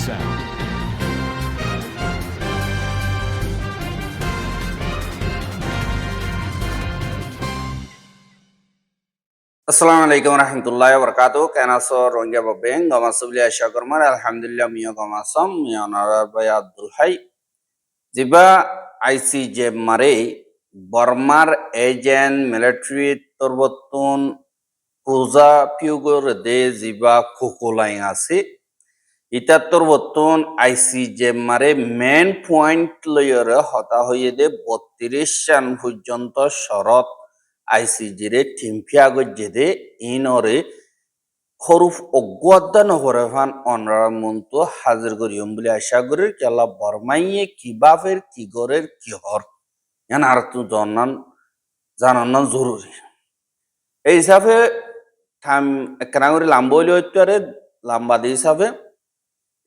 sound. আসসালামু আলাইকুম রহমতুল্লাহ বরকাত কেন আছো রোহিঙ্গা বাবেং গমাসুবলি আশা করমার আলহামদুলিল্লাহ মিয়া গমাসম মিয়া নারার ভাই আব্দুল হাই জিবা আইসি যে মারে বর্মার এজেন্ট মিলিটারি তরবতুন পূজা পিউগর দে জিবা কুকুলাই আছে ইটা তরবতুন আইসি যে মারে মেন পয়েন্ট লইরে হতা হইয়ে দে 32 সান পর্যন্ত শরৎ আইসিজি রে টিমফিয়া গজ্জেদে ইনরে হরুফ অজ্ঞাদ্দা নহরেফান অনরা মন্তু হাজির করিয়ম বলে আশা করি কেলা বরমাইয়ে কি বাফের কি গরের কি হর ইয়ান আর তু জানান জরুরি এই হিসাবে থাম একখানা করে লাম্বা হইলে হইতে লাম্বা দিয়ে হিসাবে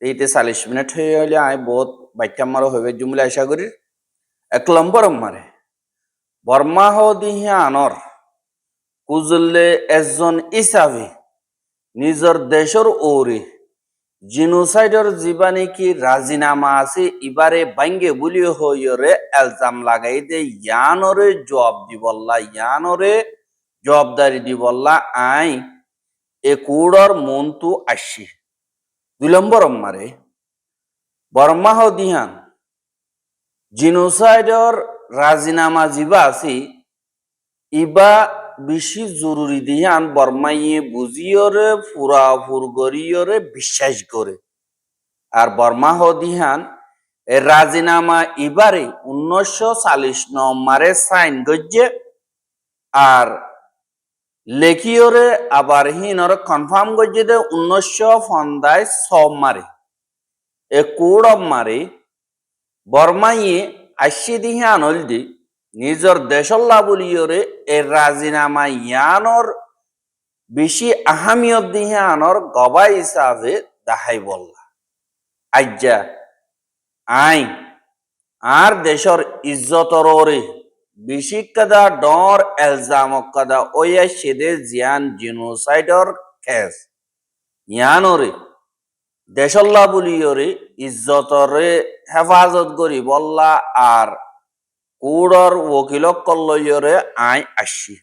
এইতে 40 মিনিট হয়ে হইলে আয় বহুত বাইটা মারো হইবে জুমলে আশা করি 1 নম্বর মারে বর্মা দিহিয়া আনর কুজলে একজন ইসাবি নিজের দেশের ওরে জিনোসাইডর জীবানি কি রাজিনামা আছে ইবারে বাঙ্গে বুলি হইরে এলজাম লাগাই দে ইয়ানরে জবাব দিবল্লা ইয়ানরে জবাবদারি দিবল্লা আই এ কুড়র মন্তু আসি 2 নম্বর মারে বর্মা দিহান জিনোসাইডর রাজিনামা জিবা আছে ইবা বেশি জরুরি দিহান বর্মাইয়ে বুঝিয়রে ফুরাফুর গরিয়রে বিশ্বাস করে আর বর্মা দিহান রাজিনামা ইবারে 1940 নম্বরে সাইন গজ্জে আর লেখিয়রে আবার হিনরে কনফার্ম গজ্জে দে 1950 মারে এ কোড় মারে বর্মাইয়ে আসি দিহান হলদি নিজের দেশল্লা বলিয়রে এ রাজিনামা ইয়ানর বেশি আহামিয়ত দিহানর গবা হিসাবে দাহাই বললা আজ্জা আইন আর দেশর ইজ্জতর ওরে বেশি কাদা ডর এলজাম কাদা ওয়া সেদে জিয়ান জিনোসাইডর কেস ইয়ানরে দেশল্লা বলিয়রে ইজ্জতরে হেফাজত করি বললা আর কুড়র ওকিলক কল্লয়রে আই আসি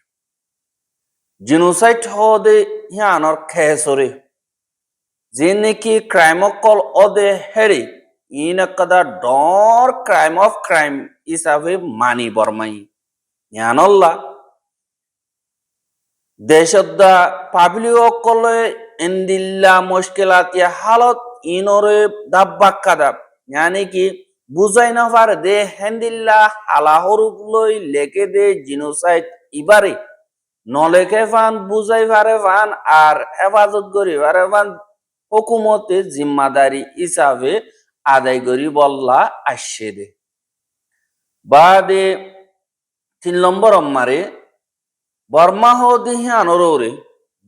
জিনোসাইড হদে হিয়ানর খেসরে যে নাকি ক্রাইম কল অদে হেরি ইনকদা ডর ক্রাইম অফ ক্রাইম হিসাবে মানি বর্মাই ইয়ানল্লা দেশদ্দা পাবলিক কলে ইন্দিল্লা মুশকিলাতিয়া হালত ইনরে দাব্বাক কাদাব यानी कि বুঝাই না পারে দে হেন্দিল্লা হালাহরুপ লই লেকে দে জিনোসাইড ইবারে নলেকে ফান বুঝাই পারে ফান আর হেফাজত করি পারে ফান হুকুমতে জিম্মাদারি হিসাবে আদায় করি বললা আসছে দে বাদে 3 নম্বর মারে বর্মা দিহি আনরে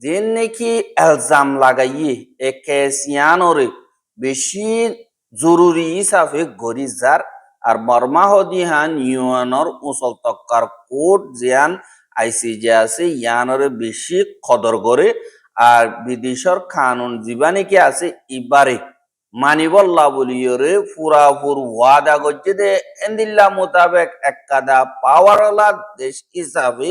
যে নাকি এলজাম লাগাইয়ে একে সিয়ানরে বেশি জরুরি হিসাবে গড়ি যার আর বর্মা দিহান ইউএনর উসল তক্কার কোর্ট জিয়ান আইসিজে আছে ইয়ানরে বেশি কদর করে আর বিদেশর কানুন জীবানি কি আছে ইবারে মানিবল্লা বলিয়রে পুরাপুর ওয়াদা করছে দে এন্দিল্লা মোতাবেক একাদা পাওয়ারওয়ালা দেশ হিসাবে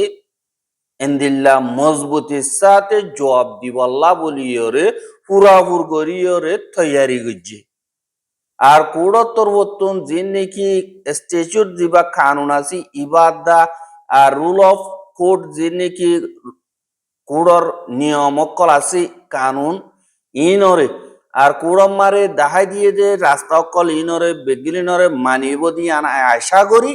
এন্দিল্লা মজবুতির সাথে জবাব দিবল্লা বলিয়রে পুরাপুর গরিয়রে তৈয়ারি করছে আর কুড়ত্তর বর্তন যে নাকি স্ট্যাচুট দিবা কানুন আছে ইবাদা আর রুল অফ কোর্ট যে নাকি কুড়র নিয়মকল আছে কানুন ইনরে আর কুড়ম মারে দাহাই দিয়ে যে রাস্তা অকল ইনরে বেগিলিনরে মানিব দিয়ে আনা আশা করি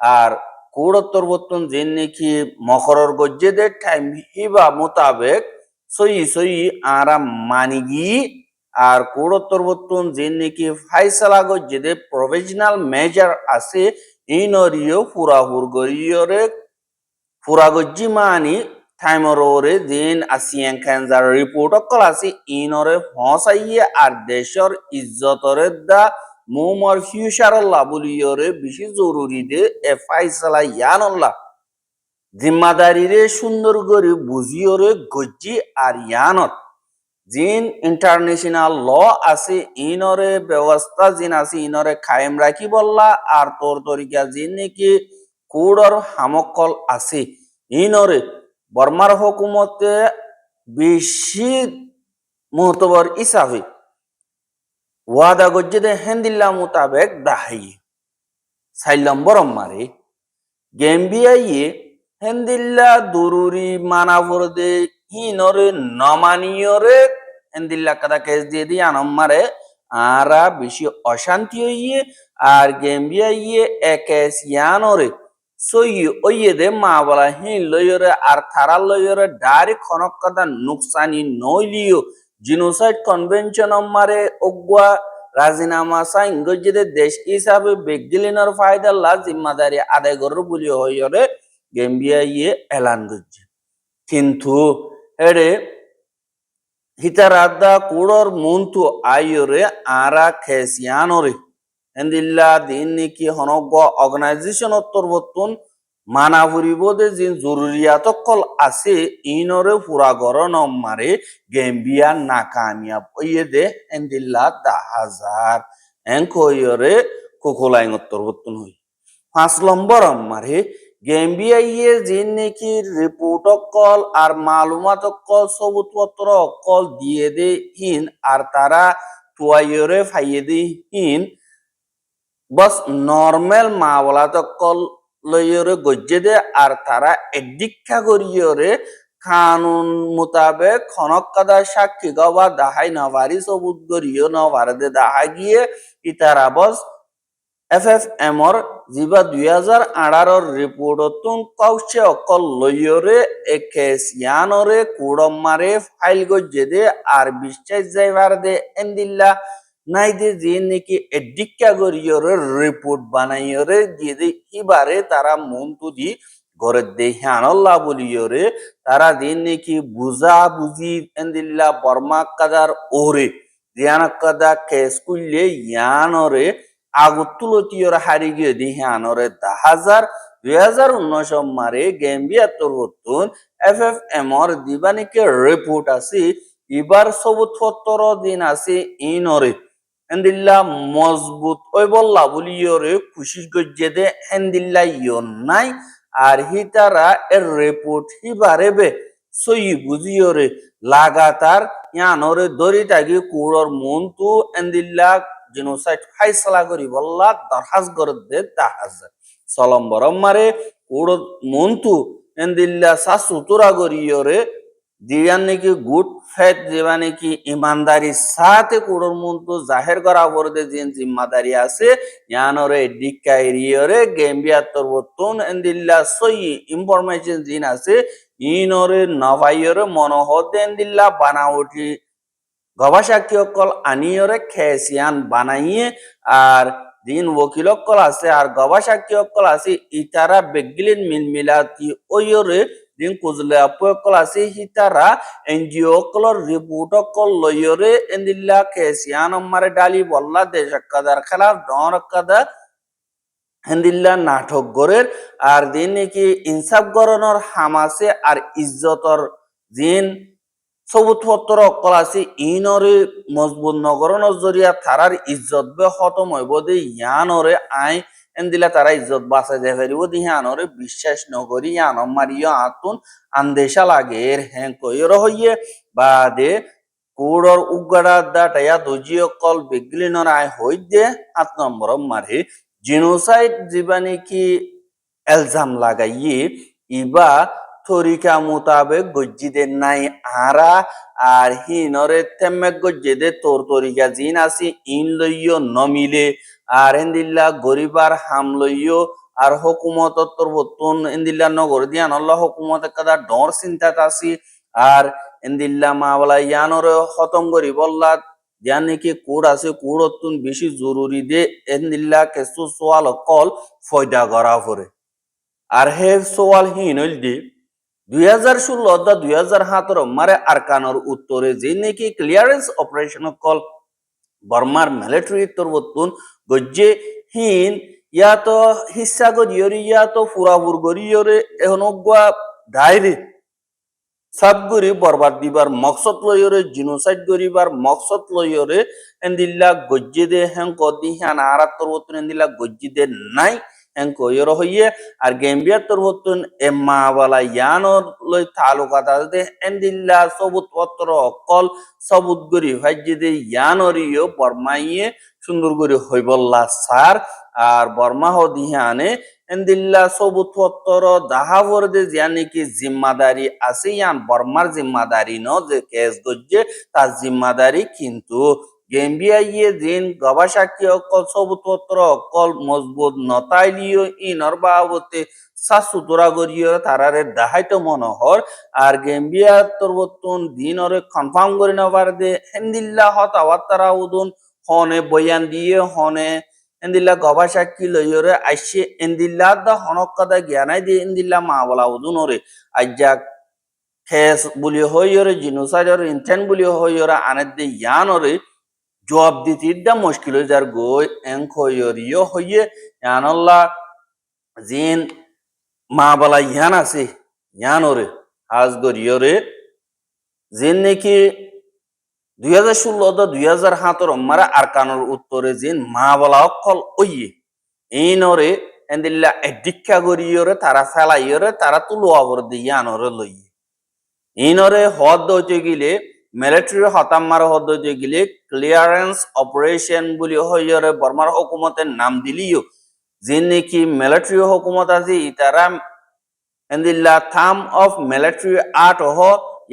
আর কুড়ত্তর বর্তন যে নাকি মকরর গজ্জেদের টাইম হিবা মোতাবেক সই আরা মানি গিয়ে আর কুড়ত্তর বর্তন যে নাকি ফাইসালা গজ্জেদে প্রভিশনাল মেজার আছে ইনরিও পুরাপুর গরিয়রে পুরাগজ্জি মানি টাইমরে দিন আসিয়ান ক্যান্সার রিপোর্ট অকল আছে ইনরে ফসাইয়ে আর দেশর ইজ্জতরে দা মোমর ফিউচারল্লা বলিয়রে বেশি জরুরি দে এ ফাইসালা ইয়ানল্লা জিম্মাদারি রে সুন্দর করে বুঝিয়রে গজ্জি আর ইয়ানত জিন ইন্টারন্যাশনাল ল আছে ইনরে ব্যবস্থা জিন আছে ইনরে কায়েম রাখি বললা আর তোর তরিকা জিন নাকি কুড়র হামকল আছে ইনরে বর্মার হুকুমতে বেশি মুহতবর ইসাফি ওয়াদা গজ্জেদে হেন্দিল্লা মোতাবেক দাহাই 4 নম্বর মারে গেম্বিয়াইয়ে হেন্দিল্লা দুরুরি মানাফরদে হিনরে নমানিয়রে হেন্দিল্লা কাদা কেস দিয়ে দিয়ে আনম্মারে আরা বেশি অশান্তি হইয়ে আর গেম্বিয়াইয়ে একেস ইয়ানরে সই ওইয়ে দে মা বলা হিন লইয়রে আর থারার লইয়রে ডাইরেক্ট খনক কাদা নুকসানি নইলিও জিনোসাইড কনভেনশন মারে ওগুয়া রাজিনামা সাইন গজ্জেদে দেশ হিসাবে বেগলিনের ফায়দাল্লা জিম্মাদারি আদায় করর বলি হইরে গেম্বিয়া ইয়ে এলান গজ্জে কিন্তু এড়ে হিতারাদা কুড়র মন্তু আইরে আরা খেসিয়ানরে এন্দিল্লা দিন নাকি হনগ অর্গানাইজেশন অত্তরবর্তন মানা ফুরিবদে যে জরুরিয়াত কল আছে ইনরে পুরা গরন মারে গেম্বিয়া নাকামিয়াব ওইয়ে দে এন্দিল্লা 10,000 এঙ্কয়রে কোকোলাইং অত্তরবর্তন হই 5 নম্বর মারে গেম্বিয়া ইয়ে জিন নাকি রিপোর্ট কল আর মালুমাত কল সবুতপত্র কল দিয়ে দে হিন আর তারা তুয়াইরে ফাইয়ে দে হিন বস নর্মাল মাওলা তো কল লইরে গজ্জে দে আর তারা এদিক্ষা করিয়রে কানুন মোতাবেক খনক কাদা সাক্ষী গবা দাহাই নভারি সবুত করিও নভারে দে দাহা গিয়ে ইতারা বস FFM or জিবা 2018 রিপোর্টতুন কৌশে অকল লইয়রে একেস ইয়ানরে কুড়মারে ফাইল গজ্জে দে আর বিশ্বাস যাইবার দে এন্দিল্লা নাই দে যে নাকি এডিক্কা গরিয়রে রিপোর্ট বানাইয়রে দিয়ে দে ইবারে তারা মন তুদি ঘরে দে হানল্লা বলিয়রে তারা দিন নাকি বুঝা বুঝি এন্দিল্লা বর্মা কাদার ওরে দিয়ানা কাদা কেস কুইলে ইয়ানরে আগুতুলতিয়র হারি গিয়ে দিহে আনরে 2019 মারে গেম্বিয়া তরবতুন FFM ওর দিবানিকে রিপোর্ট আছে এবার সবুত 17 দিন আছে ইনরে এন্দিল্লা মজবুত ওই বললা বলিয়রে খুশি গজ্জে দে এন্দিল্লা ইয়ন নাই আর হিতারা এর রিপোর্ট হিবারে বে সই বুঝিয়রে লাগাতার ইয়ানরে দরি তাগি কুড়র মন তু এন্দিল্লা জিনোসাইড ফাইসলা করি বললা দরহাজ করে দে 10,000 6 নম্বর মারে কুড় মন্তু এন্দিল্লা সাসুতুরা করিয়রে দিয়ান নাকি গুড ফেথ যেবা নাকি ইমানদারি সাথে কুড়র মন্তু জাহের করা পড়ে যে জিম্মাদারি আছে ইয়ানরে ডিক্কা এরিয়রে গেম্বিয়া তরবতুন এন্দিল্লা সই ইনফরমেশন জিন আছে ইনরে নভাইয়রে মনোহদ এন্দিল্লা বানাউটি গবাসাক্ষী অকল আনিয়রে খেসিয়ান বানাইয়ে আর দিন ওকিল অকল আছে আর গবাসাক্ষী অকল আছে ইতারা বেগলিন মিলমিলাতি ওয়রে দিন কুজলে আপু অকল আছে হিতারা এনজিও অকলর রিপোর্ট অকল লয়রে এন্দিল্লা খেসিয়ান মারে ডালি বল্লা দেশকাদার খেলা ডরকাদা হেন্দিল্লা নাটক গরের আর দিন নাকি ইনসাফ গরনের হামাসে আর ইজ্জতর দিন সবুত পত্র অকল আছে ইনরে মজবুত নগরনের জরিয়া তারার ইজ্জত বে খতম হইব দে ইয়ানরে আই এন্দিলা তারা ইজ্জত বাঁচা যায় ফেরিব দি ইয়ানরে বিশ্বাস নগরি ইয়ান মারিও আতুন আন্দেশা লাগে এর হ্যাঁ কইর হইয়ে বা দে কুড়র উগাড়া দা টায়া দজি অকল বেগলিনর আই হই দে 7 নম্বর মারে জিনোসাইড জীবানি কি এলজাম লাগাইয়ে ইবা তরিকা মোতাবেক গজ্জিদে নাই আরা আর হিনরে তেমে গজ্জেদে তোর তরিকা জিন আসি ইন লইয় নমিলে আর এন্দিল্লা গরিবার হাম লইয় আর হুকুমত তরবতুন এন্দিল্লা নগর দিয়ান আল্লাহ হুকুমত কাদা ডর চিন্তাত আসি আর এন্দিল্লা মাওলা ইয়ানরে খতম করি বললা দিয়ান নাকি কোড আছে কোডতুন বেশি জরুরি দে এন্দিল্লা কেসু সোয়াল কল ফয়দা করা পরে আর হে সোয়াল হিন হইল দি 2016 2017 মারে আরকানোর উত্তরে যে নাকি ক্লিয়ারেন্স অপারেশন কল বর্মার মিলিটারি তরবতুন গজ্জে হিন ইয়া তো হিস্সা গরিয়রি ইয়া তো ফুরাফুর গরিয়রে এহনগুয়া ডাইরে সাবগুরি বরবাদ দিবার মকসদ লইরে জিনোসাইড গরিবার মকসদ লইরে এন্দিল্লা গজ্জিদে হেং কদি হ্যান আরাত্তর বতুন এন্দিল্লা গজ্জিদে নাই হেং কইর হইয়ে আর গেম্বিয়ার তোর বতুন এ মাওয়ালা ইয়ানর লই তালুকাত আছে এন্দিল্লা সবুত পত্র অকল সবুত গরি ভাইজিদে ইয়ানরিও বর্মাইয়ে সুন্দর গরি হইবল্লা সার আর বর্মা হদিহানে এন্দিল্লা সবুত পত্র দাহাবর যে জানি কি জিম্মাদারি আছে ইয়ান বর্মার জিম্মাদারি ন যে কেস গজ্জে তার জিম্মাদারি কিন্তু গেম্বিয়া ইয়ে দিন গবাসাকি অকল সবুত পত্র অকল মজবুত নতাইলিও ইনর বাবতে সাসুতরা গরিয় তারারে দাহাইতো মনোহর আর গেম্বিয়া তোর বতুন দিন ওরে কনফার্ম করি না পারে দে হেন্দিল্লা হতাওয়াত্তারা উদুন হনে বয়ান দিয়ে হনে এন্দিল্লা গবাসাকি লইরে আইসে এন্দিল্লা দা হনকাদা জ্ঞানাই দিয়ে এন্দিল্লা মা বলা উদুন ওরে আজ্জা খেস বলি হইরে জিনোসাইডর ইন্টেন্ট বলি হইরে আনের দে ইয়ান ওরে জবাব দিতে দা মুশকিল হয়ে যার গই এঙ্ক হইরিও হইয়ে ইয়ানল্লা জিন মা বলা ইয়ান আছে ইয়ান ওরে আজ গরিয়রে জিন নাকি 2016-2017 মারা আরকানোর উত্তরে জিন মা বলা অকল ওইয়ে এইনরে এন্দিল্লা এডিক্ষা গরিয়রে তারা ফেলাইয়রে তারা তুলো আবর দিয়ে আনরে লইয়ে এইনরে হদ হইতে গেলে মিলিটারি হতাম মারা হদ হইতে গেলে ক্লিয়ারেন্স অপারেশন বলি হইয়রে বর্মার হুকুমতের নাম দিলিও যে নাকি মিলিটারি হুকুমত আছে তারা এন্দিল্লা থাম অফ মিলিটারি আর্ট হ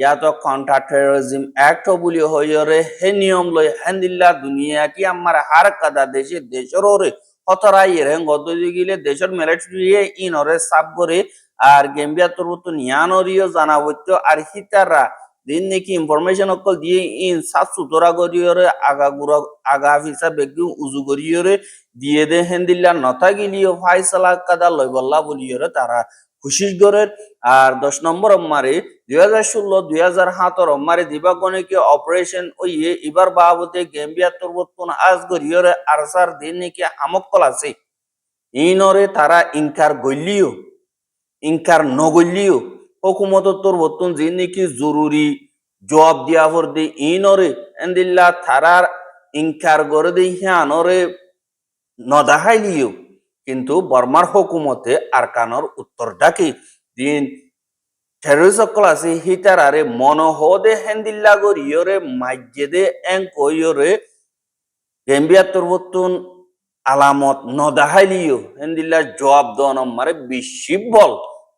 ইয়াতো কাউন্টার টেরোরিজম অ্যাক্ট বলি হইরে হে নিয়ম লই হেন্দিল্লা দুনিয়া কি আমার হার কাদা দেশে দেশের ওরে হতরাই রে গদদি গিলে দেশের মিলিটারি ইনরে সাব করে আর গেম্বিয়া তরুত নিয়ানরিও জানা হইতো আর হিতারা দিন নাকি ইনফরমেশন অকল দিয়ে ইন সাত সুতরা গরিয়রে আগা ফিসা বেগু উজু গরিয়রে দিয়ে দে হেন্দিল্লা নথা গিলিও ফাইসালা কাদা লইবল্লা বলিয়রে তারা খুশি গরের আর 10 নম্বর মারে 2016-2017 মারে দিবাগণিকে অপারেশন ওইয়ে এবার বাবতে গেম্বিয়া তরবতন আজ গরিয়রে আরসার দিন নাকি আমকল আছে ইনরে তারা ইনকার গইলিও ইনকার নগইলিও হুকুমত তরবতন যে নাকি জরুরি জবাব দিয়া ভর দে ইনরে এন্দিল্লা তারার ইনকার গরে দে হিয়ানরে নদাহাইলিও কিন্তু বর্মার হুকুমতে আরকানোর উত্তর ডাকি দিন টেররিস্ট সকল আছে হিতারারে মনোহদে হেন্দিল্লা গরিয়রে মাজ্জেদে এং কইয়রে গেম্বিয়া তরবতুন আলামত নদাহাইলিও হেন্দিল্লা জবাব দন মারে বিশিবল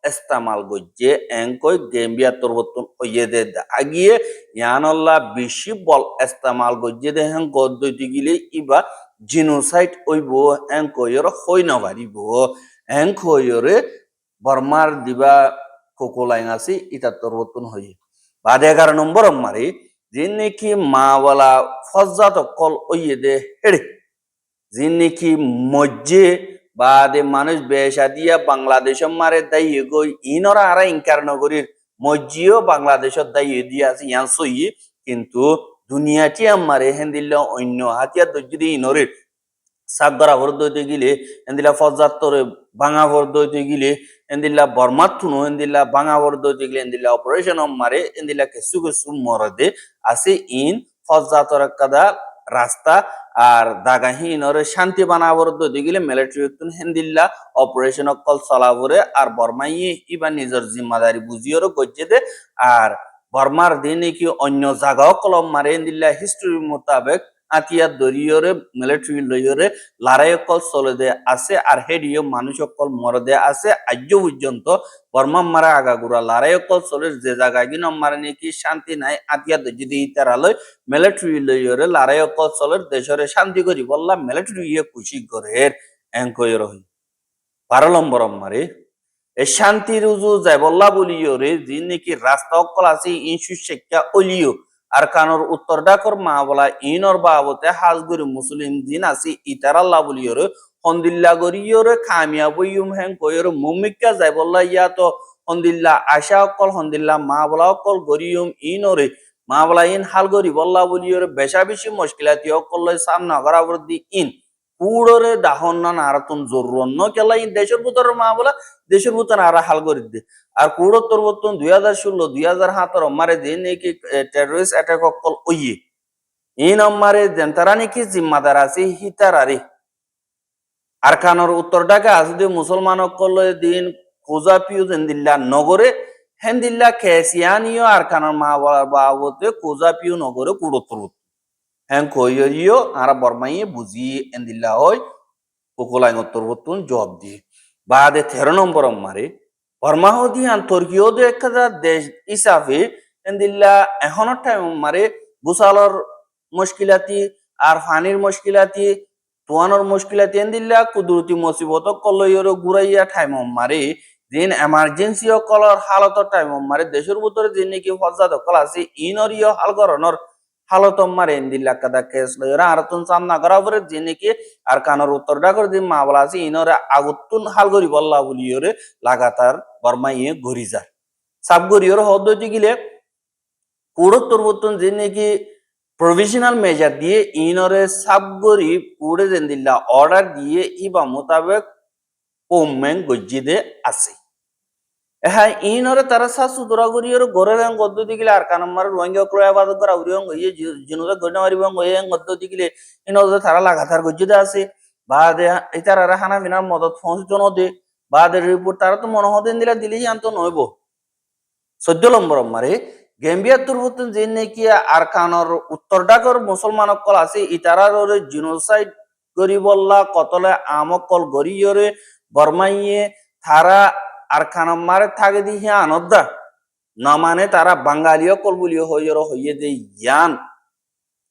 ইস্তেমাল গজ্জে এং কই গেম্বিয়া তরবতুন ওয়েদে আগিয়ে ইয়ানল্লা বিশিবল ইস্তেমাল গজ্জে দে হেং গদ্দইতে গিলে ইবা জিনোসাইড ওইব এং কইয়র হই না পারিব এং কইয়রে বর্মার দিবা কোকোলাইন আছে ইটা তরবতুন হই বাদ 11 নম্বর মারি যিন নাকি মাওয়ালা ফজ্জাত কল ওইদে হেড়ে যিন নাকি মজ্জে বাদে মানুষ বেশা দিয়া বাংলাদেশের মারে দাইয়ে গই ইনরা আরা ইনকার নগরীর মজ্জিও বাংলাদেশের দাইয়ে দিয়া আছে ইয়ান সই কিন্তু দুনিয়াটি আমারে হেন্দিল্লা অন্য হাতিয়ার যদি ইনরে সাগরা ভর্দ হইতে গেলে এন্দিল্লা ফজ্জাতরে ভাঙা ভর্দ হইতে গেলে এন্দিল্লা বর্মাথুনো এন্দিল্লা ভাঙা ভর্দ হইতে গেলে এন্দিল্লা অপারেশন মারে এন্দিল্লা কেসু কেসু মরদে আছে ইন ফজ্জাতর কাদা রাস্তা আর দাগাহীনরে শান্তি বানাবর হইতে গেলে মিলিটারি হেন্দিল্লা অপারেশন কল চলাবরে আর বর্মাইয়ে ইবা নিজের জিম্মাদারি বুঝিওরও গজ্জে দে আর বর্মার দিনে কি অন্য জায়গাও কলম মারে এন্দিল্লা হিস্ট্রি মোতাবেক আতিয়ার দরিয়রে মিলিটারি লইয়রে লড়াই কল চলে দে আছে আর হেডিও মানুষ কল মরদে আছে আজ পর্যন্ত বর্মা মারা আগাগুড়া লড়াই কল চলে যে জায়গায় গিয়ে মারে নাকি শান্তি নাই আতিয়ার যদি ইতারালয় মিলিটারি লইয়রে লড়াই কল চলে দেশরে শান্তি করি বললা মিলিটারি ইয়ে খুশি করে এঙ্কয়ের হই 12 নম্বর মারে এ শান্তির উজু যায় বললা বলিয়রে যে নাকি রাস্তা অকল আছে ইনসু শিক্ষা অলিও আর কানোর উত্তর ডাকর মা বলা ইনর বাবতে হাজগুরি মুসলিম দিন আছে ইতারাল্লাহ বলিয়রে হন্দিল্লা গরিয়রে খামিয়া বইয়ুম হেং কইয়রে মুমিক্কা যায় বললা ইয়া তো হন্দিল্লা আশা অকল হন্দিল্লা মা বলা অকল গরিয়ুম ইনরে মা বলা ইন হাল গরি বললা বলিয়রে বেশা বেশি মুশকিলাতি অকল সামনা করাবর দি ইন কুড়রে দাহন না আরতন জরুরন্ন কেলা ইন দেশের ভিতরে মা বলা দেশের ভিতরে আর হাল করে দে আর কুড়ো তোর বর্তন 2016 2017 মারে দিন নাকি টেররিস্ট অ্যাটাক অকল ওইয়ে ইন আমারে জেন্তারা নাকি জিম্মাদার আছে হিতারারে আর খানোর উত্তর ঢাকা যদি মুসলমান অকল দিন খোঁজা পিউ দিল্লা নগরে হেন্দিল্লা খেসিয়ানিও আর খানোর মা বাবতে খোঁজা পিউ নগরে কুড়ো তোর হ্যাঁ কইও আর বর্মাইয়ে বুঝি এন্দিল্লা হয় কুকুলাই উত্তর বর্তন জবাব দিয়ে বাদে 13 নম্বর মারে বর্মাহদি আন্তর্কীয় একটা দেশ হিসাবে এন্দিল্লা এখনের টাইম মারে বুসালর মুশকিলাতি আর ফানির মুশকিলাতি তোয়ানোর মুশকিলাতি এন্দিল্লা কুদরতি মুসিবত কলইয়র গুরাইয়া টাইম মারে দিন এমার্জেন্সি কলর হালত টাইম মারে দেশের ভিতরে যে নাকি ফজাদ কল আছে ইনরিও হাল করণর হালত মারে এন্দিল্লা কাদা কেস লইরা আর তুন সামনা করা পরে যে নাকি আর কানোর উত্তরটা করে দিন মা বলা আছে ইনরে আগুতুন হাল করি বল্লা বলিয়রে লাগাতার বর্মাইয়ে ঘুরি যায় সাব গরিয়র হদ্দতি গিলে পুরো তরবতন যে নাকি প্রভিশনাল মেজার দিয়ে ইনরে সাব গরি পুরে দেন দিল্লা অর্ডার দিয়ে ইবা মোতাবেক পোমেন গজ্জিদে আছে হ্যাঁ ইনরে তারা সাসু দরা গরিয়র গরের গদ্দতি গিলে আর কানামার রোহিঙ্গা ক্রয়াবাদ করা উরিয়ং ইয়ে জিনুদা গনা মারিবং ইয়ে গদ্দতি গিলে ইনরে তারা লাগাতার গজ্জিদে আছে বাদে ইতারা হানা বিনার মদত পৌঁছজন দে বাদের রিপোর্ট তারা তো মনে হতেন দিলা দিলেই আন্ত নইব 14 নম্বর মারে গেম্বিয়া তুরবতন যে নাকি আর কানর উত্তর ডাকর মুসলমান কল আছে ইতারার জিনোসাইড গরিবল্লা কতলে আমকল গরিয়রে বর্মাইয়ে তারা আর খানম মারে থাকে দিয়ে আনদ্দা না মানে তারা বাঙালিও কল বলিও হইয়ে যে ইয়ান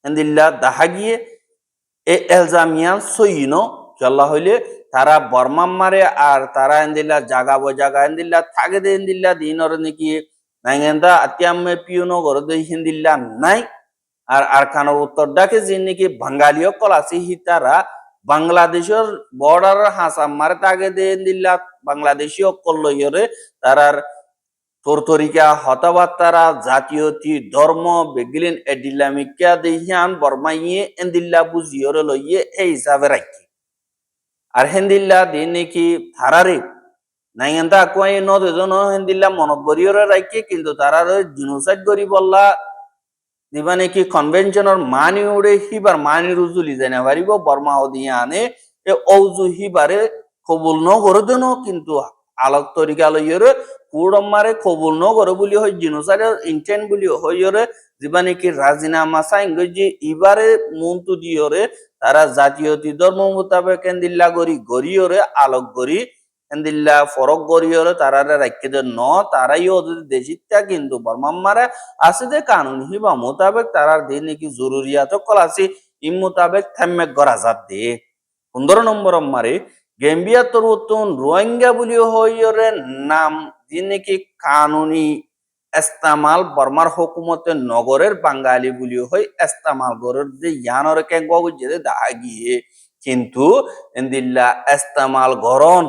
এন্দিল্লা দাহা গিয়ে এ এলজামিয়ান সইনো চল্লা হইলে তারা বর্মাম মারে আর তারা এন্দিল্লা জাগা বজাগা এন্দিল্লা থাকে দে এন্দিল্লা দিনর নাকি নাইগেন্দা আতিয়ামে পিউনো গরদে হিন্দিল্লা নাই আর খানোর উত্তর ডাকে যে নাকি বাঙালিও কল আছে হিতারা বাংলাদেশের বর্ডার হাসাম মারে তাকে দে এন্দিল্লা বাংলাদেশীয় কল লইরে তারার তরতরিকা হতাবার্তারা জাতীয়তি ধর্ম বেগিলিন এডিলামিকা দেহিয়ান বর্মাইয়ে এন্দিল্লা বুঝিয়রে লইয়ে এই হিসাবে রাখি আর হেন্দিল্লা দিন নাকি থারারে নাইগেন্দা কুয়াই নদজন হেন্দিল্লা মনত গরিয়রে রাখি কিন্তু তারার জিনোসাইড গরি বললা দিবা নাকি কনভেনশনের মানি উড়ে হিবার মানি রুজুলি জানা পারিব বর্মা দিয়ে আনে এ ঔজু হিবারে কবুল ন করে দেন কিন্তু আলোক তরিকা লইয়রে কুড়ম মারে কবুল ন করে বলি হয় জিনোসাইডের ইন্টেন্ট বলি হইয়রে দিবা নাকি রাজিনামা সাইন গজি ইবারে মন্তু দিয়রে তারা জাতীয়তি ধর্ম মোতাবেক এন্দিল্লা গরিয়রে আলোক গরি এন্দিল্লা ফরক গরিয়রে তারারে রাখি দে ন তারাই ওদের দেশিত্যা কিন্তু বর্মাম মারে আছে যে কানুন হিবা মোতাবেক তারার দিন নাকি জরুরিয়াত কল আছে ই মোতাবেক থাম্মেক গরাজাত দে 15 নম্বর মারে গেম্বিয়া তরুতন রোহিঙ্গা বলি হইরে নাম যে নাকি কানুনি ইস্তেমাল বর্মার হুকুমতে নগরের বাঙালি বলি হই ইস্তেমাল গরের যে ইয়ানরে কে গগুজে দেখা গিয়ে কিন্তু এন্দিল্লা ইস্তেমাল গরন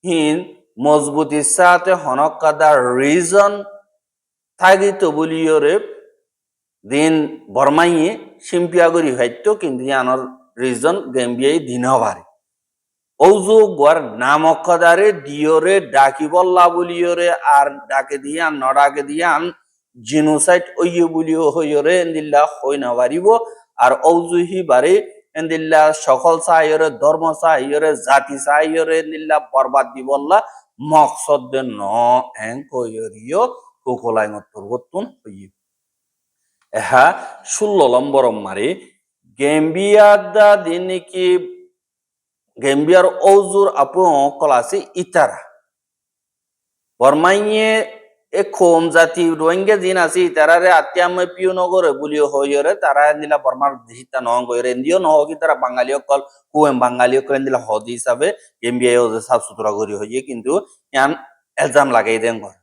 হিন মজবুতির সাথে হনকাদার রিজন থাকিত বলিয়রে দিন বর্মাইয়ে সিম্পিয়াগরি হয়তো কিন্তু ইয়ানোর রিজন গেম্বিয়াই দিন হবারে ঔজু গর নামকাদারে দিয়রে ডাকি বল্লা বলিয়রে আর ডাকে দিয়ান নডাকে দিয়ান জিনোসাইড ওইয়ে বলিও হইয়রে এন্দিল্লা হই না পারিব আর ঔজু হিবারে এন্দিল্লা সকল সাইয়রে ধর্ম সাইয়রে জাতি সাইয়রে এন্দিল্লা বরবাদ দি বল্লা মকসদ দে ন এং কইরিও কোকলাই মতর গতুন হইয়ে এহা 16 নম্বর মারে গেম্বিয়া দা দিনকি গেম্বিয়ার ঔজুর আপু কল আছে ইতারা বর্মাইয়ে এ খোম জাতি রোহিঙ্গা জিন আছে ইতারারে আত্যামে পিও নগরে বলিও হইরে তারা নিলা বর্মার দেহিতা নং গইরে এন্দিও নহ কি তারা বাঙালিও কল কুয়েম বাঙালিও কল নিলা হদি হিসাবে গেম্বিয়া ও সাফ সুতরা করি হইয়ে কিন্তু ইয়ান এলজাম লাগাই দেন ঘর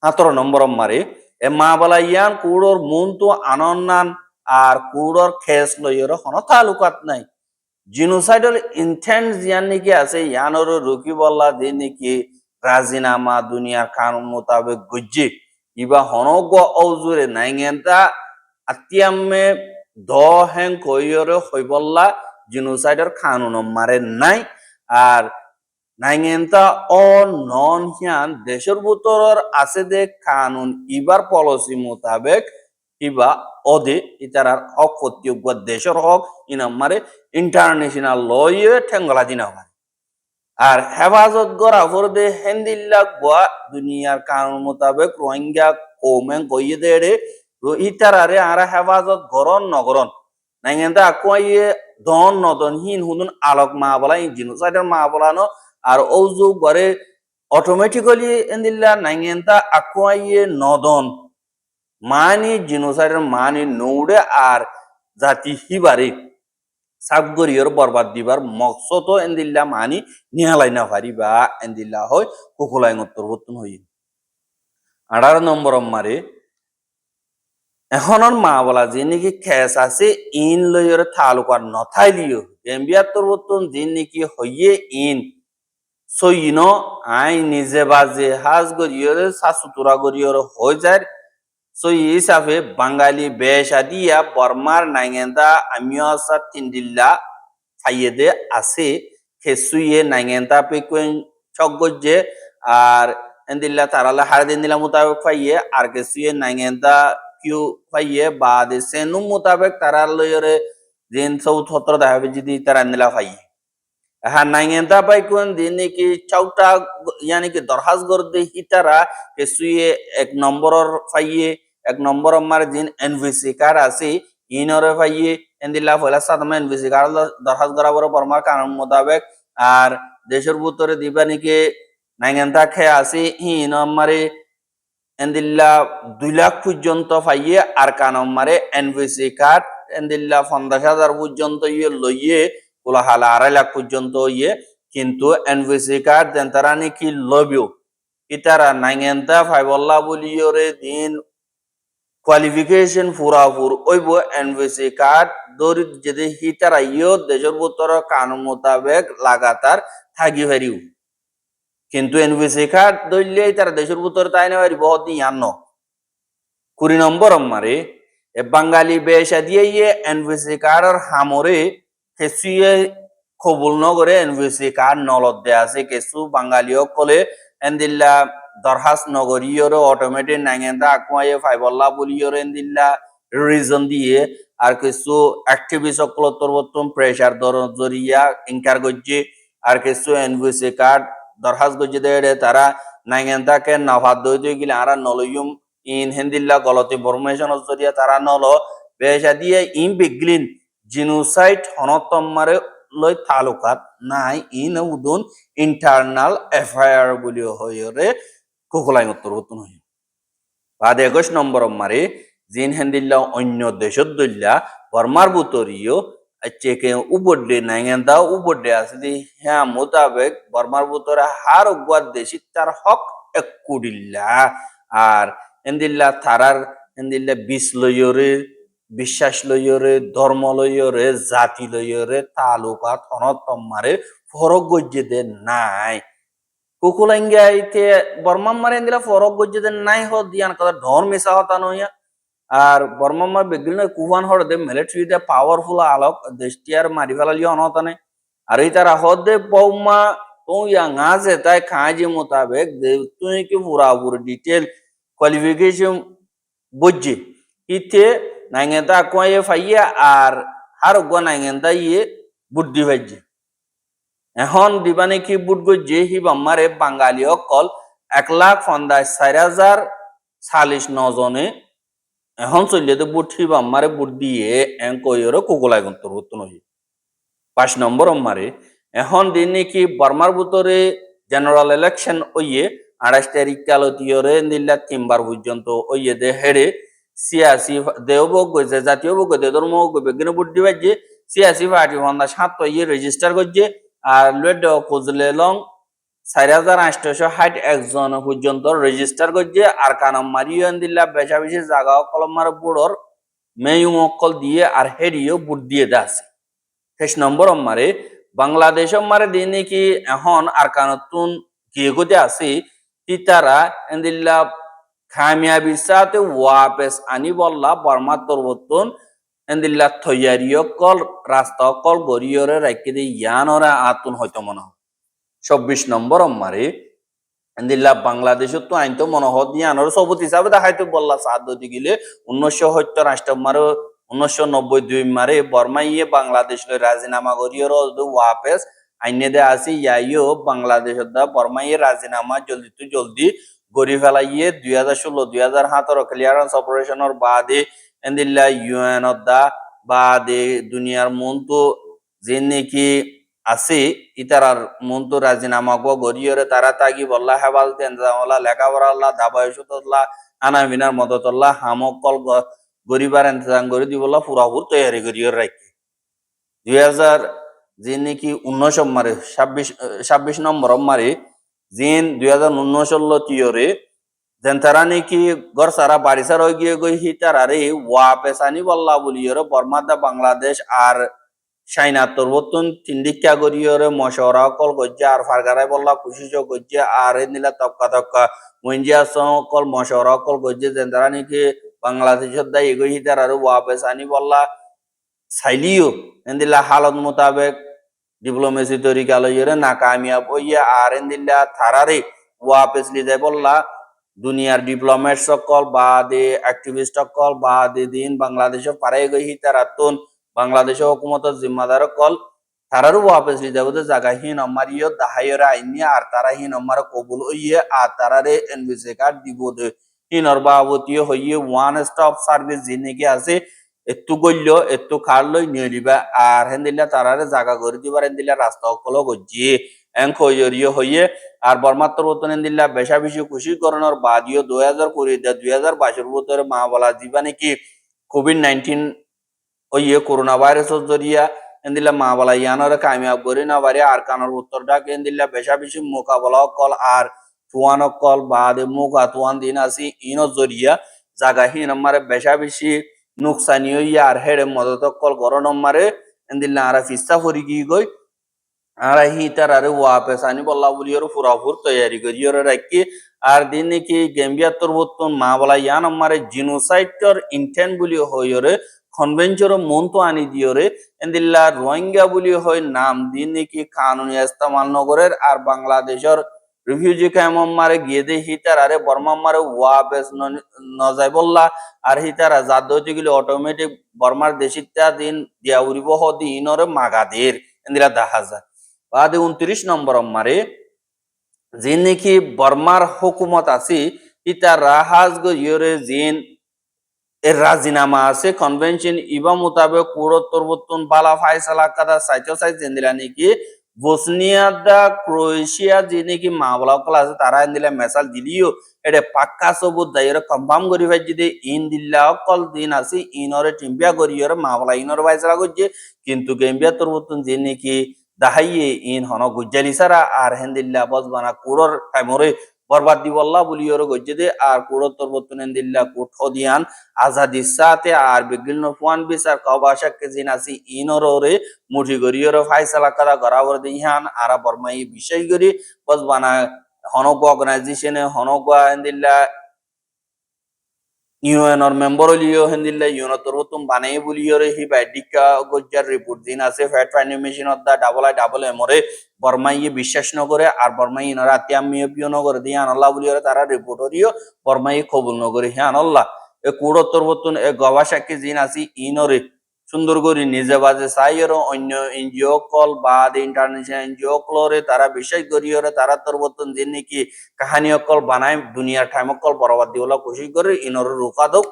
17 নম্বর মারে এ মা বলা ইয়ান কুড়োর মন তো আনন্নান আর কুড়োর খেস লইরে কোনো তালুকাত নাই জিনোসাইডাল ইন্টেন্ট জিয়ান নাকি আছে ইয়ানোর রুকি বল্লা দিয়ে নাকি রাজিনামা দুনিয়ার কানুন মোতাবেক গজ্জি ইবা হনগ ঔজুরে নাইগেন্তা আতিয়ামে দ হেং কইরে হইবল্লা জিনোসাইডের কানুন মারে নাই আর নাইংেন্তা ও নন হিয়ান দেশের ভিতর আছে যে কানুন ইবার পলিসি মোতাবেক ইবা অদে ইতারার হক প্রত্যেক দেশের হক ইনামারে ইন্টারন্যাশনাল লয়ে ঠেঙ্গলা দিনা হয় আর হেফাজত করা ফরদে হেন্দিল্লাক বা দুনিয়ার কানুন মোতাবেক রোহিঙ্গা কৌমেন কইয়ে দেড়ে ইতারারে আর হেফাজত গরন নগরন নাইংেন্তা আকুয়াইয়ে দন নদন হিন হুদুন আলোক মা বলা জিনোসাইডের মা বলানো আর ওজু গরে অটোমেটিক্যালি এন্দিল্লা নাইংেন্তা আকুয়াইয়ে নদন মানি জিনোসাইডের মানি নৌড়ে আর জাতি হিবারে সাবগরিয়র বরবাদ দিবার মকসদ এন্দিল্লা মানি নিহালাই না পারি বা এন্দিল্লা হয় কুকুলাই উত্তরবর্তন হই 18 নম্বর মারে এখনর মা বলা যে নাকি খেস আছে ইন লইয়র তালুকার নথাইলিও এমবিয়াত্তর বর্তন যে নাকি হইয়ে ইন সইন আই নিজে বাজে হাজ গরিয়রে সাসুতুরা গরিয়র হয়ে যায় সই হিসাবে বাঙালি বেশা দিয়া বর্মার নাইগেন্দা আমিও সা তিনদিল্লা ফাইয়েদে আছে খেসুইয়ে নাইগেন্দা পেকুয়েন চকগজ্জে আর এন্দিল্লা তারালা হার দিন দিলা মোতাবেক ফাইয়ে আর খেসুইয়ে নাইগেন্দা কিউ ফাইয়ে বাদে সেনু মোতাবেক তারা লয়রে দিন সৌথ হত্র দেখাবে যদি তারা নিলা ফাইয়ে হ্যাঁ নাইগেন্দা পাইকুন দিন কি চৌটা यानी कि দরহাজ গর্দে হিতারা খেসুইয়ে 1 নম্বরর ফাইয়ে 1 নম্বর মার দিন এনভিসি কার্ড আছে ইনরে ফাইয়ে এন্দিল্লা ফলা সাদমা এনভিসি কার্ড দরহাজ করাবর পরমার কানুন মোতাবেক আর দেশের ভিতরে দিবা নাকি নাইগেন্দা খে আছে ইন মারে এন্দিল্লা 2 লাখ পর্যন্ত ফাইয়ে আর কানুন মারে এনভিসি কার্ড এন্দিল্লা 50,000 পর্যন্ত ইয়ে লইয়ে ওলা হালা 2.5 লাখ পর্যন্ত ইয়ে কিন্তু এনভিসি কার্ড দেন তারা নাকি লবিও ইতারা নাইগেন্দা ফাইবল্লা বলিওরে দিন কোয়ালিফিকেশন পুরাপুর ওইব এনভিসি কার্ড দরিদ যদি হিতারা ইয় দেশের ভিতর কানুন মোতাবেক লাগাতার থাকি পারিও কিন্তু এনভিসি কার্ড দইলে তারা দেশের ভিতর তাই না পারি বহুত ইয়ান্ন 20 নম্বর মারে বাঙালি বেশা দিয়ে ইয়ে এনভিসি কার্ডের হামরে খেসুয়ে কবুল নগরে এনভিসি কার্ড নলত দেয়া আছে কিছু বাঙালিও কলে এন্দিল্লা দরহাস নগরীয়র অটোমেটিক নাইগেন্দা আকুয়ায়ে ফাইবল্লা বলিয়র এন্দিল্লা রিজন দিয়ে আর কিছু অ্যাক্টিভিস্ট সকলতর বর্তম প্রেসার জরিয়া ইনকার গজ্জে আর কিছু এনভিসি কার্ড দরহাস গজ্জে দেড়ে তারা নাইগেন্দাকে নভাদ দই গিলে আর নলয়ুম ইন হেন্দিল্লা গলত ইনফরমেশন জরিয়া তারা নল বেশা দিয়ে ইন বিগলিন জিনোসাইড হনতম্মারে লই তালুকাত নাই ইন উদুন ইন্টারনাল এফআইআর বলি হইরে কুকুলাই উত্তরবর্তন হই বাদ 21 নম্বর মারে জিন হেন্দিল্লা অন্য দেশত দইল্লা বর্মার বুতরিও চেকে উবডে নাইগেন্দা উবডে আছে দি হ্যাঁ মোতাবেক বর্মার বুতরে হার উগাদ দেশি তার হক একুডিল্লা আর এন্দিল্লা তারার এন্দিল্লা বিষ লইরে বিশ্বাস লইরে ধর্ম লইরে জাতি লইরে তালুকা থনতম্মারে ফরক গজ্জে দে নাই কুকুলাইঙ্গাইতে বর্মাম মারে এন্দিলা ফরক গজ্জে দে নাই হ দিয়ান কথা ধর মিশা হতা নইয়া আর বর্মাম মা বেগিল কুহান হর দে মিলিটারি দে পাওয়ারফুল আলোক দেশটিয়ার মারি ফেলালি অনহতানে আর এই তারা হদ দে পৌমা তো ইয়া গাছে তাই খাঁজি মোতাবেক দে তুই কি পুরাপুরি ডিটেল কোয়ালিফিকেশন বুঝছে ইতে নাইগেন্দা কয়ে ফাইয়া আর হার গো নাইগেন্দা ইয়ে বুদ্ধি ভাইছে এখন দিবানে কি বুট গজ্জে হিব আমারে বাঙালি অকল 1,50,4,040 জনে এখন চলিয়ে তো বুট হিব আমারে বুট দিয়ে এং কইরে কুকুলাই অন্তর্ভুক্ত নই 5 নম্বর আমারে এখন দিন নাকি বর্মার ভিতরে জেনারেল ইলেকশন ওইয়ে 28 তারিখ কালতিয়রে দিল্লা 3 বার পর্যন্ত ওইয়ে দে হেডে সিয়াসি দেওবক গজে জাতীয় বক দে ধর্ম বিজ্ঞান বুদ্ধি বাজে সিয়াসি পার্টি ফন্দা 7 ইয়ে রেজিস্টার করছে আর লেড খুঁজলে লং 4,861 জন পর্যন্ত রেজিস্টার করছে আর কানম মারিও দিল্লা বেশা বেশি জায়গা কলমার বুড়র মেয়ু অকল দিয়ে আর হেডিও বুট দিয়ে দাস 6 নম্বর মারে বাংলাদেশ মারে দিন কি এখন আর কানতুন গিয়ে গতে আছে তিতারা এন্দিল্লা কামিয়াবির সাথে ওয়াপেস আনি বললা বর্মা তরবতন এন্দিল্লা থইয়ারি অকল রাস্তা অকল গরিয়রে রাখি দিয়ে ইয়ানরা আতুন হয়তো মনে হয় 24 নম্বর মারে এন্দিল্লা বাংলাদেশত তো আইন তো মনে হয় ইয়ানোর সবুত হিসাবে দেখাইতে বললা সাদ গিলে 1970 রাষ্ট্র মারে 1992 মারে বর্মাইয়ে বাংলাদেশ রাজিনামা করিয়র ওয়াপেস আইনে দে আসি ইয়াইও বাংলাদেশ দা বর্মাইয়ে রাজিনামা জলদি তো জলদি গড়ি ফেলাইয়ে 2016-2017 ক্লিয়ারেন্স অপারেশনের বাদে এন্দিল্লা ইউএন দা বাদে দুনিয়ার মন তো যে নাকি আছে ইতারার মন তো রাজিনামা গো গড়িয়রে তারা তাগি বললা হেবাল তেনজাওয়ালা লেখাপড়া আল্লাহ দাবায়সুতল্লাহ আনামিনার মদতল্লাহ হামকল গরিবার ইন্তজাম করে দিবল্লা পুরাপুর তৈরি করিয়র রাখি 2000 যে নাকি 19 মারে 26 নম্বর মারে জিন 2019 তিয়রে যেন তারা নাকি ঘর সারা বাড়ি সারা গিয়ে গই হিতারারে ওয়া পেসানি বল্লা বলিয়রে বর্মাদা বাংলাদেশ আর সাইনা তোরবতন তিন্ডিকা গরিয়রে মশওরা কল গজ্জা আর ফারগারাই বল্লা কুশিশ গজ্জা আর নিলা তক্কা তক্কা মঞ্জিয়া কল মশওরা কল গজ্জা যেন তারা নাকি বাংলাদেশের দায় এগোই হিতারারে ওয়া পেসানি বল্লা সাইলিও এন্দিল্লা হালত মোতাবেক ডিপ্লোমেসি তরিকা লইরে নাকামিয়াব হইয়া আর এন্দিল্লা থারারে ওয়াপেস লিদে বললা দুনিয়ার ডিপ্লোমেট সকল বা দে অ্যাক্টিভিস্ট সকল বা দে দিন বাংলাদেশে পারে গই হিতারাতুন বাংলাদেশের হুকুমতের জিম্মাদার কল তারারও ওয়াপেস লিদে বলতে জায়গাহীন আমারিও দাহাইরা আইনি আর তারাহীন আমার কবুল হইয়ে আর তারারে এনবিসি কার্ড দিব দে হিনর বাবতীয় হইয়ে ওয়ান স্টপ সার্ভিস যিনি আছে একটু গল্য একটু খার লই নিয়ে দিবা আর হেন্দিল্লা তারারে জায়গা করে দিবার হেন্দিল্লা রাস্তা অকল গজিয়ে এঙ্ক হইয়ে আর বর্মাত্র বতন হেন্দিল্লা বেশা বেশি খুশি করানোর বাদিও 2020-2022 বছরে মা বলা দিবা নাকি কোভিড-19 ওইয়ে করোনা ভাইরাসের জরিয়া হেন্দিল্লা মা বলা ইয়ানোরে কামিয়াব করে না বারে আর কানোর উত্তর ডাক হেন্দিল্লা বেশা বেশি মোকাবলা কল আর তুয়ান কল বাদে মুখা তুয়ান দিন আসি ইনো জরিয়া জায়গাহীন আমার বেশা বেশি নুকসানি হইয়া আর হেড়ে মদত কল গরম মারে এন্দিল্লা আরা ফিস্তা ফরি কি গই আর হি তার আরে ওয়াপেসানি বল্লা বলিয়র পুরাপুর তৈরি করিয়র রাখি আর দিন নাকি গেম্বিয়া তোরবতন মা বলা ইয়ান আমারে জিনোসাইটর ইন্টেন্ট বলি হইরে কনভেনশন মন তো আনি দিয়রে এন্দিল্লা রোহিঙ্গা বলি হয় নাম দিন নাকি কানুনি ইস্তেমাল নগরের আর বাংলাদেশের রিফিউজি ক্যাম্প মারে গিয়ে দে হিতার আরে বর্মা মারে ওয়াপেস নজাই বললা আর হিতারা জাদ হইতে গেলে অটোমেটিক বর্মার দেশিতা দিন দিয়া উড়িব হদি ইনরে মাগাদের এন্দিরা দেখা যায় বাদে 29 নম্বর মারে যে নাকি বর্মার হুকুমত আছে ইতা রাহাজ গো ইয়রে জিন এর রাজিনামা আছে কনভেনশন ইবা মোতাবেক কুড়োত্তরবর্তন বালা ফাইসালা কাদা সাইজ এন্দিরা নাকি বসনিয়া দা ক্রোয়েশিয়া যে নাকি মা বলা কল আছে তারা এন্দিলা মেসাল দিলিও এটা পাক্কা সবুত দাইরে কনফার্ম করি ভাই যদি ইন দিল্লা কল দিন আছে ইনরে টিম্বিয়া করিয়র মা বলা ইনর ফাইসালা করছে কিন্তু গেম্বিয়া তোরবর্তন যে নাকি দাহাইয়ে ইন হন গুজ্জালি সারা আর হেন্দিল্লা বসবানা কুড়োর টাইমরে বরবাদ দিবল্লা বলিয়র গজ্জে দে আর কুড়োর তোরবর্তন হেন্দিল্লা কুঠ দিয়ান আজাদি সাথে আর বিগিল নফওয়ান বিচার কবাশাকে জিন আসি ইনরে মুঠি গরিয়র ফাইসালা কাদা গরাবর দিহান আরা বর্মাই বিশেষ করি বসবানা হনক অর্গানাইজেশনে হনক হেন্দিল্লা ইউএনর মেম্বার লিও হেন্দিল্লা ইউএন তোরবতম বানাই বলিয়রে হি বাইডিকা গজ্জার রিপোর্ট দিন আছে fact finding machine of the double এমরে বর্মাইয়ে বিশ্বাস নগরে আর বর্মাই ইনরা আতিয়ামিয়ে পিও নগরে দিয়ে আনল্লাহ বলিয়রে তারা রিপোর্ট দিও বর্মাই কবুল নগরে হে আনল্লাহ এ কুড়ো তোরবতন এ গবাসাকে জিন আসি ইনরে সুন্দর করে নিজে বাজে সাইয়ের অন্য এনজিও কল বা ইন্টারন্যাশনাল এনজিও কলরে তারা বিশ্বাস করিয়রে তারা তোরবতন যে নাকি কাহানি অকল বানায় দুনিয়ার ঠাইম অকল বরবাদ দিওলা কোশিশ করে ইনর রুকা দোক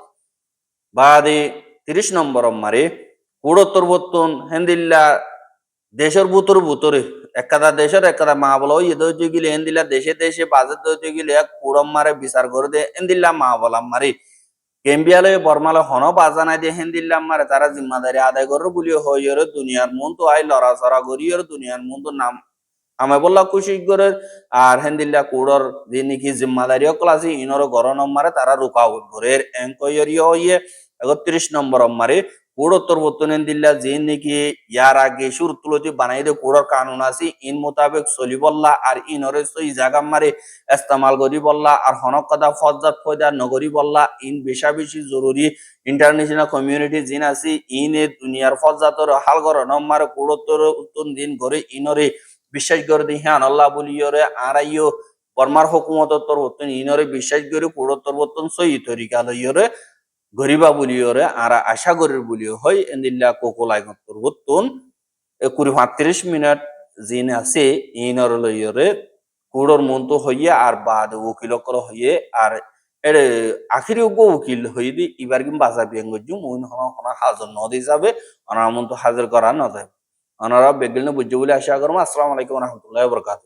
বাদে 30 নম্বর মারে কুড়ো তোরবতন হেন্দিল্লা দেশের ভুতরে একাদা দেশের একাদা মা বলা ওই দইতে গেলে হেন্দিল্লা দেশে বাজেট দইতে গেলে এক কুড়ম মারে বিচার করে দে হেন্দিল্লা মা বলাম মারে কেম্বিয়ালয়ে বর্মালে হন বাজানাই দিয়ে হেন্দিল্লাম মারে তারা জিম্মাদারি আদায় করো বলিও হইয়র দুনিয়ার মন তো আই লড়াচড়া করিয়র দুনিয়ার মন তো নাম আমি বললা খুশি করে আর হেন্দিল্লা কুড়র যে নাকি জিম্মাদারি অকল আছে ইনর গরম মারে তারা রুকাউট করে এঙ্কয়রিও হইয়ে 31 নম্বর মারে কোড় তরবতন দিল্লা যে নাকি ইয়ার আগে সুরতুলতি বানাই দে কোড়র কানুন আছে ইন মোতাবেক চলি বললা আর ইনরে সই জাগা মারে ইস্তেমাল করি বললা আর হনক কথা ফজ্জাত ফয়দা নগরী বললা ইন বেশা বেশি জরুরি ইন্টারন্যাশনাল কমিউনিটি জিন আছে ইনে দুনিয়ার ফজ্জাতর হাল গর নম্মারে কোড় তর উত্তন দিন করে ইনরে বিশ্বাস করে দি হ্যাঁ আল্লাহ বলিয়রে আড়াইও বর্মার হুকুমত তরবতন ইনরে বিশ্বাস করে কোড় তরবতন সই তরিকা লইয়রে গরিবা বলিওরে আর আশা গরির বলিও হয় এন্দিল্লা কোকোলাই তরবতন 35 মিনিট জিন আছে ইনর লইয়রে কুড়োর মন্ত হইয়ে আর বাদ উকিল কর হইয়ে আর এর আখিরি উকিল হই দি ইবার কিম বাজা বিয়াঙ্গজু মুন হন হাজর নদী যাবে অনার মন্ত হাজির করা না যাবে ওনারা বেগিল বুঝে বলে আশা করবো। আসসালামু আলাইকুম রহমতুল্লাহ বরকাত।